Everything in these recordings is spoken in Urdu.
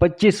25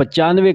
95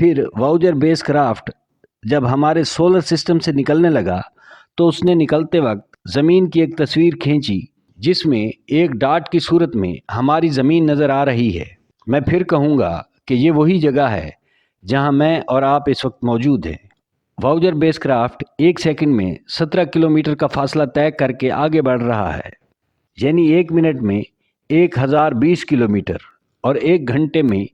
پھر واؤجر بیس کرافٹ جب ہمارے سولر سسٹم سے نکلنے لگا تو اس نے نکلتے وقت زمین کی ایک تصویر کھینچی جس میں ایک ڈاٹ کی صورت میں ہماری زمین نظر آ رہی ہے۔ میں پھر کہوں گا کہ یہ وہی جگہ ہے جہاں میں اور آپ اس وقت موجود ہیں۔ واؤجر بیس کرافٹ 1 سیکنڈ میں 17 کلومیٹر کا فاصلہ طے کر کے آگے بڑھ رہا ہے، یعنی 1 منٹ میں 1020 کلومیٹر اور 1 گھنٹے میں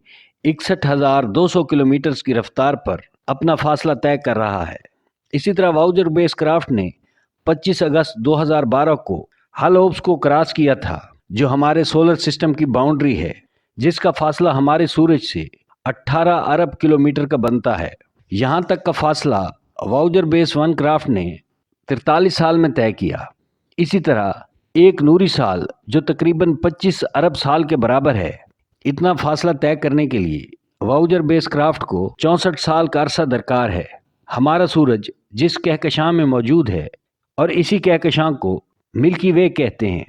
61,200 کلومیٹر کی رفتار پر اپنا فاصلہ طے کر رہا ہے۔ اسی طرح واؤجر بیس کرافٹ نے 25 اگست 2012 کو ہل ہوپس کو کراس کیا تھا، جو ہمارے سولر سسٹم کی باؤنڈری ہے، جس کا فاصلہ ہمارے سورج سے 18 ارب کلومیٹر کا بنتا ہے۔ یہاں تک کا فاصلہ واؤجر بیس 1 کرافٹ نے 43 سال میں طے کیا۔ اسی طرح ایک نوری سال جو تقریباً 25 ارب سال کے برابر ہے، اتنا فاصلہ طے کرنے کے لیے واؤجر بیس کرافٹ کو 64 سال کا عرصہ درکار ہے۔ ہمارا سورج جس کہکشاں میں موجود ہے اور اسی کہکشاں کو ملکی وے کہتے ہیں،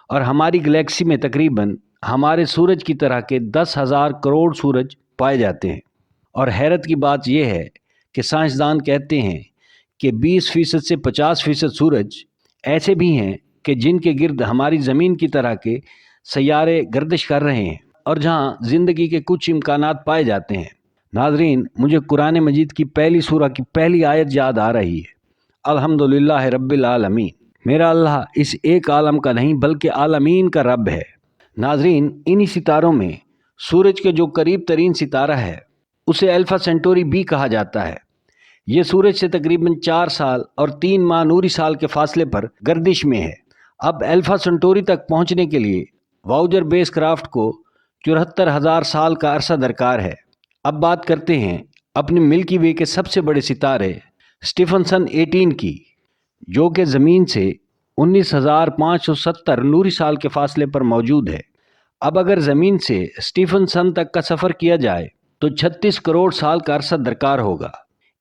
اور ہماری گلیکسی میں تقریباً ہمارے سورج کی طرح کے 10,000 کروڑ سورج پائے جاتے ہیں۔ اور حیرت کی بات یہ ہے کہ سائنسدان کہتے ہیں کہ 20% سے 50% سورج ایسے بھی ہیں کہ جن کے گرد ہماری زمین کی طرح کے سیارے گردش کر رہے ہیں اور جہاں زندگی کے کچھ امکانات پائے جاتے ہیں۔ ناظرین، مجھے قرآن مجید کی پہلی سورہ کی پہلی آیت یاد آ رہی ہے، الحمدللہ رب العالمین۔ میرا اللہ اس ایک عالم کا نہیں بلکہ عالمین کا رب ہے۔ ناظرین، انہی ستاروں میں سورج کے جو قریب ترین ستارہ ہے اسے الفا سینٹوری بھی کہا جاتا ہے۔ یہ سورج سے تقریباً 4 سال اور 3 ماہ نوری سال کے فاصلے پر گردش میں ہے۔ اب الفا سینٹوری تک پہنچنے کے لیے واؤجر بیس کرافٹ کو 74,000 سال کا عرصہ درکار ہے۔ اب بات کرتے ہیں اپنی ملکی وے کے سب سے بڑے ستارے اسٹیفنسن 18 کی، جو کہ زمین سے 19,570 نوری سال کے فاصلے پر موجود ہے۔ اب اگر زمین سے اسٹیفنسن تک کا سفر کیا جائے تو 36 کروڑ سال کا عرصہ درکار ہوگا۔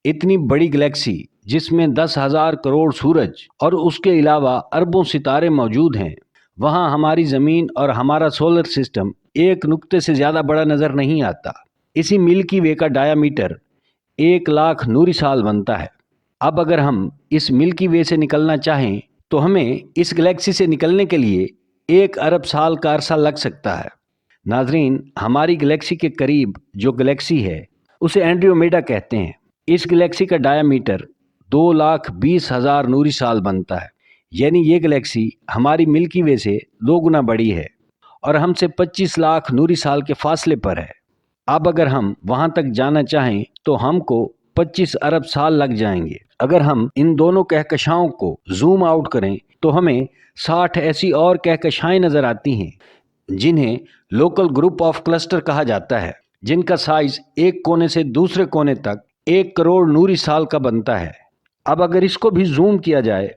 اتنی بڑی گلیکسی جس میں 10,000 کروڑ سورج اور اس کے علاوہ اربوں ستارے موجود ہیں، وہاں ہماری زمین اور ہمارا سولر سسٹم ایک نقطے سے زیادہ بڑا نظر نہیں آتا۔ اسی ملکی وے کا ڈایا میٹر 1 لاکھ نوری سال بنتا ہے۔ اب اگر ہم اس ملکی وے سے نکلنا چاہیں تو ہمیں اس گلیکسی سے نکلنے کے لیے 1 ارب سال کا عرصہ لگ سکتا ہے۔ ناظرین، ہماری گلیکسی کے قریب جو گلیکسی ہے اسے اینڈرومیڈا کہتے ہیں۔ اس گلیکسی کا ڈایا میٹر 2,20,000 نوری سال بنتا ہے، یعنی یہ گلیکسی ہماری ملکی وے سے 2 گنا بڑی ہے اور ہم سے 25 لاکھ نوری سال کے فاصلے پر ہے۔ اب اگر ہم وہاں تک جانا چاہیں تو ہم کو 25 ارب سال لگ جائیں گے۔ اگر ہم ان دونوں کہکشاؤں کو زوم آؤٹ کریں تو ہمیں 60 ایسی اور کہکشائیں نظر آتی ہیں جنہیں لوکل گروپ آف کلسٹر کہا جاتا ہے، جن کا سائز ایک کونے سے دوسرے کونے تک 1 کروڑ نوری سال کا بنتا ہے۔ اب اگر اس کو بھی زوم کیا جائے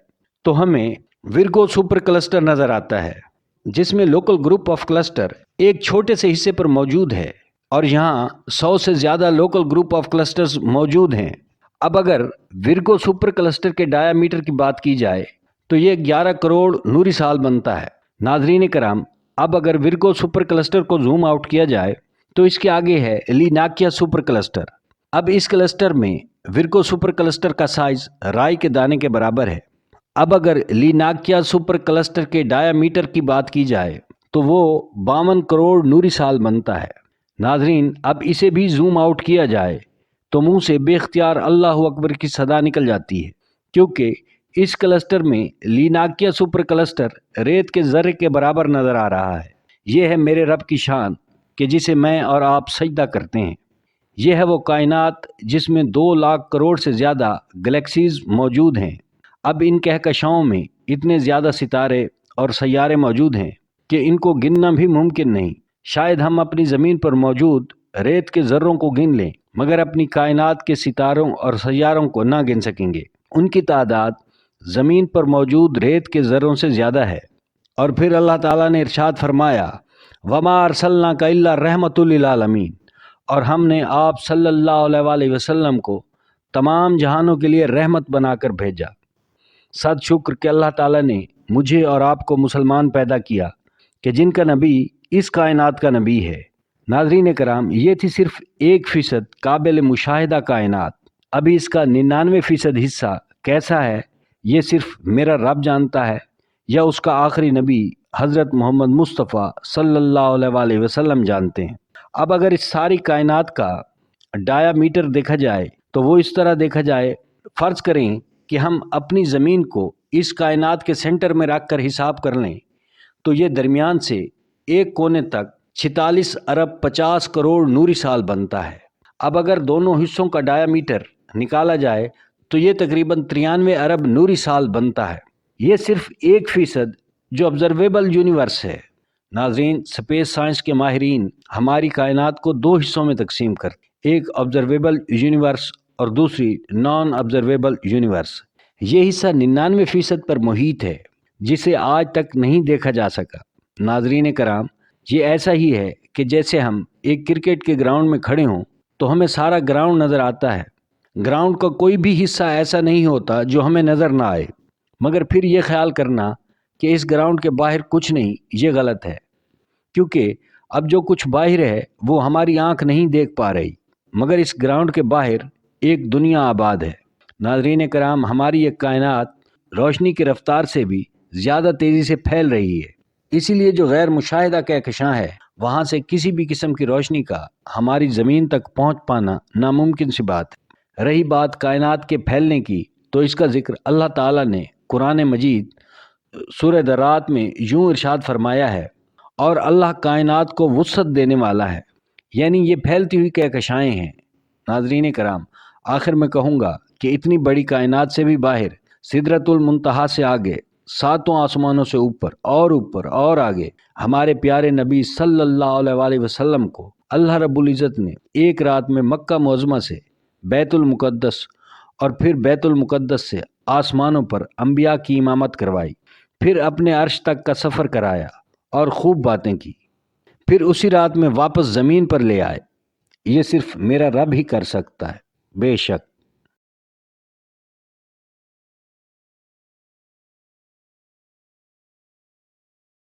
تو ہمیں ورگو سپر کلسٹر نظر آتا ہے، جس میں لوکل گروپ آف کلسٹر ایک چھوٹے سے حصے پر موجود ہے، اور یہاں 100 سے زیادہ لوکل گروپ آف کلسٹرز موجود ہیں۔ اب اگر ورگو سپر کلسٹر کے ڈایا میٹر کی بات کی جائے تو یہ 11 کروڑ نوری سال بنتا ہے۔ ناظرین کرام، اب اگر ورگو سپر کلسٹر کو زوم آؤٹ کیا جائے تو اس کے آگے ہے لیناکیا سپر کلسٹر۔ اب اس کلسٹر میں ورگو سپر کلسٹر کا سائز رائی کے دانے کے برابر ہے۔ اب اگر لیناکیا سپر کلسٹر کے ڈایا میٹر کی بات کی جائے تو وہ 52 کروڑ نوری سال بنتا ہے۔ ناظرین، اب اسے بھی زوم آؤٹ کیا جائے تو منہ سے بے اختیار اللہ اکبر کی صدا نکل جاتی ہے، کیونکہ اس کلسٹر میں لیناکیا سپر کلسٹر ریت کے ذرے کے برابر نظر آ رہا ہے۔ یہ ہے میرے رب کی شان کہ جسے میں اور آپ سجدہ کرتے ہیں۔ یہ ہے وہ کائنات جس میں 2 لاکھ کروڑ سے زیادہ گلیکسیز موجود ہیں۔ اب ان کہکشاؤں میں اتنے زیادہ ستارے اور سیارے موجود ہیں کہ ان کو گننا بھی ممکن نہیں۔ شاید ہم اپنی زمین پر موجود ریت کے ذروں کو گن لیں مگر اپنی کائنات کے ستاروں اور سیاروں کو نہ گن سکیں گے۔ ان کی تعداد زمین پر موجود ریت کے ذروں سے زیادہ ہے۔ اور پھر اللہ تعالیٰ نے ارشاد فرمایا، وَمَا أَرْسَلْنَاكَ إِلَّا رَحْمَةً لِّلْعَالَمِينَ، اور ہم نے آپ صلی اللہ علیہ وآلہ وسلم کو تمام جہانوں کے لیے رحمت بنا کر بھیجا۔ صد شکر کہ اللہ تعالیٰ نے مجھے اور آپ کو مسلمان پیدا کیا کہ جن کا نبی اس کائنات کا نبی ہے۔ ناظرین کرام، یہ تھی صرف 1% قابل مشاہدہ کائنات۔ ابھی اس کا 99% حصہ کیسا ہے یہ صرف میرا رب جانتا ہے یا اس کا آخری نبی حضرت محمد مصطفیٰ صلی اللہ علیہ وسلم جانتے ہیں۔ اب اگر اس ساری کائنات کا ڈایا میٹر دیکھا جائے تو وہ اس طرح دیکھا جائے، فرض کریں کہ ہم اپنی زمین کو اس کائنات کے سینٹر میں رکھ کر حساب کر لیں تو یہ درمیان سے ایک کونے تک 46 ارب 50 کروڑ نوری سال بنتا ہے۔ اب اگر دونوں حصوں کا ڈایا میٹر نکالا جائے تو یہ تقریباً 93 ارب نوری سال بنتا ہے۔ یہ صرف 1% جو آبزرویبل یونیورس ہے۔ ناظرین، سپیس سائنس کے ماہرین ہماری کائنات کو 2 حصوں میں تقسیم کرتے، ایک آبزرویبل یونیورس اور دوسری نان آبزرویبل یونیورس۔ یہ حصہ 99% پر محیط ہے جسے آج تک نہیں دیکھا جا سکا۔ ناظرین کرام، یہ ایسا ہی ہے کہ جیسے ہم ایک کرکٹ کے گراؤنڈ میں کھڑے ہوں تو ہمیں سارا گراؤنڈ نظر آتا ہے۔ گراؤنڈ کا کوئی بھی حصہ ایسا نہیں ہوتا جو ہمیں نظر نہ آئے، مگر پھر یہ خیال کرنا کہ اس گراؤنڈ کے باہر کچھ نہیں، یہ غلط ہے، کیونکہ اب جو کچھ باہر ہے وہ ہماری آنکھ نہیں دیکھ پا رہی، مگر اس گراؤنڈ کے باہر ایک دنیا آباد ہے۔ ناظرین کرام، ہماری یہ کائنات روشنی کی رفتار سے بھی زیادہ تیزی سے پھیل رہی ہے، اسی لیے جو غیر مشاہدہ کہکشاں ہے وہاں سے کسی بھی قسم کی روشنی کا ہماری زمین تک پہنچ پانا ناممکن سی بات ہے۔ رہی بات کائنات کے پھیلنے کی تو اس کا ذکر اللہ تعالیٰ نے قرآن مجید سورہ ذرات میں یوں ارشاد فرمایا ہے، اور اللہ کائنات کو وسعت دینے والا ہے، یعنی یہ پھیلتی ہوئی کہکشائیں ہیں۔ ناظرین کرام، آخر میں کہوں گا کہ اتنی بڑی کائنات سے بھی باہر، سدرۃ المنتہا سے آگے، 7 آسمانوں سے اوپر اور آگے ہمارے پیارے نبی صلی اللہ علیہ وسلم کو اللہ رب العزت نے ایک رات میں مکہ معظمہ سے بیت المقدس اور پھر بیت المقدس سے آسمانوں پر انبیاء کی امامت کروائی، پھر اپنے عرش تک کا سفر کرایا اور خوب باتیں کی، پھر اسی رات میں واپس زمین پر لے آئے۔ یہ صرف میرا رب ہی کر سکتا ہے، بے شک۔